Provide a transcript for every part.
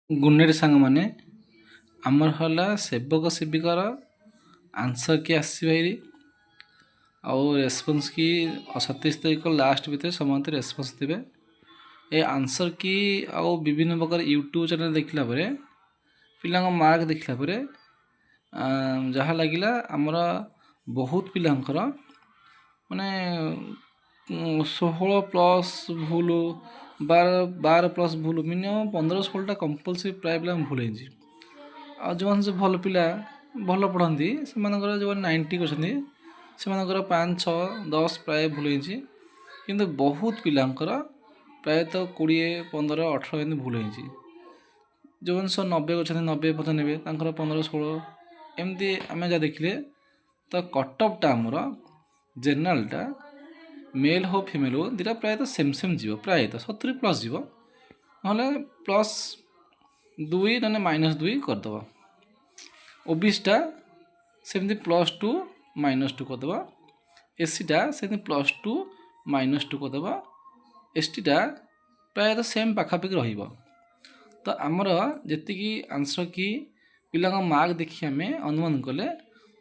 Good ସାଙ୍ଗ ମାନେ ଆମର ହେଲା ସେବକ ସେବିକାର ଆନ୍ସର କି ଆସିଛି ଭାଇ ଆଉ ରେସ୍ପନ୍ସ କି 27 ତାରିଖ ଲାଷ୍ଟ ଭିତରେ ସମସ୍ତେ ରେସ୍ପନ୍ସ ଦେବେ। ଏ ଆନ୍ସର କି ଆଉ ବିଭିନ୍ନ ପ୍ରକାର ୟୁଟ୍ୟୁବ୍ ଚ୍ୟାନେଲ୍ ଦେଖିଲା ପରେ ପିଲାଙ୍କ ମାର୍କ ଦେଖିଲା ପରେ ଯାହା ଲାଗିଲା ଆମର ବହୁତ ପିଲାଙ୍କର ମାନେ 16 ପ୍ଲସ୍ ଭୁଲ 12 ପ୍ଲସ୍ ଭୁଲ ମିନିମମ୍ 15-16ଟା କମ୍ପଲସରି ପ୍ରାୟ ପିଲା ଭୁଲ ହେଇଛି। ଆଉ ଯେଉଁମାନେ ସବୁ ଭଲ ପିଲା ଭଲ ପଢ଼ନ୍ତି ସେମାନଙ୍କର ଯେଉଁମାନେ 90 କରିଛନ୍ତି ସେମାନଙ୍କର 5, 6, 10 ପ୍ରାୟ ଭୁଲ ହେଇଛି। କିନ୍ତୁ ବହୁତ ପିଲାଙ୍କର ପ୍ରାୟତଃ 20, 15, 18 ଏମିତି ଭୁଲ ହେଇଛି। ଯେଉଁମାନେ ସବୁ 90 କରିଛନ୍ତି 90% ନେବେ ତାଙ୍କର 15, 16 ଏମିତି ଆମେ ଯାହା ଦେଖିଲେ ତ କଟଅଫ୍ଟା ଆମର ଜେନେରାଲଟା ମେଲ୍ ହଉ ଫିମେଲ୍ ହଉ ଦୁଇଟା ପ୍ରାୟତଃ ସେମ୍ ଯିବ, ପ୍ରାୟତଃ 70 ପ୍ଲସ୍ ଯିବ, ନହେଲେ +2 ନହେଲେ -2 କରିଦେବା। ଓବିସିଟା ସେମିତି +2 -2 କରିଦେବା। ଏସିଟା ସେମିତି +2 -2 କରିଦେବା। ଏସଟିଟା ପ୍ରାୟତଃ ସେମ୍ ପାଖାପାଖି ରହିବ। ତ ଆମର ଯେତିକି ଆନ୍ସର କି ପିଲାଙ୍କ ମାର୍କ ଦେଖି ଆମେ ଅନୁମାନ କଲେ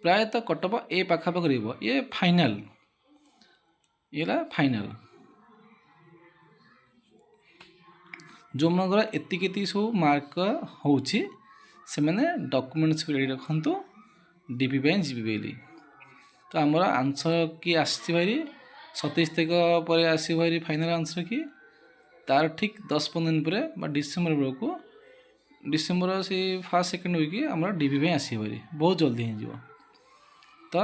ପ୍ରାୟତଃ କଟଅଫ୍ ଏ ପାଖାପାଖି ରହିବ। ଇଏ ଫାଇନାଲ୍, ଏଇଟା ଫାଇନାଲ୍। ଯେଉଁମାନଙ୍କର ଏତିକି ସବୁ ମାର୍କ ହେଉଛି ସେମାନେ ଡକୁମେଣ୍ଟସ୍ ରେଡ଼ି ରଖନ୍ତୁ ଡିପି ପାଇଁ ଯିବି ବୋଲି। ତ ଆମର ଆନ୍ସର କି ଆସିଛି ଭାରି 27 ତାରିଖ ପରେ ଆସିବ ଭାରି ଫାଇନାଲ୍ ଆନ୍ସର କି ତାର ଠିକ୍ 10-15 ଦିନ ପରେ ବା ଡିସେମ୍ବର ବେଳକୁ ଡିସେମ୍ବର ସେଇ 1st-2nd ୱିକ୍ ଆମର ଡିପି ପାଇଁ ଆସିବ ଭାରି, ବହୁତ ଜଲ୍ଦି ହେଇଯିବ। ତ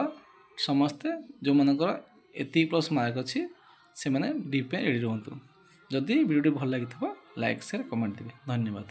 ସମସ୍ତେ ଯେଉଁମାନଙ୍କର ଏତିକି ପ୍ଲସ୍ ମାର୍କ ଅଛି ସେମାନେ ଡିପି ପାଇଁ ରେଡ଼ି ରୁହନ୍ତୁ। ଯଦି ଭିଡ଼ିଓଟି ଭଲ ଲାଗିଥିବ ଲାଇକ୍, ସେୟାର, କମେଣ୍ଟ ଦେବେ। ଧନ୍ୟବାଦ।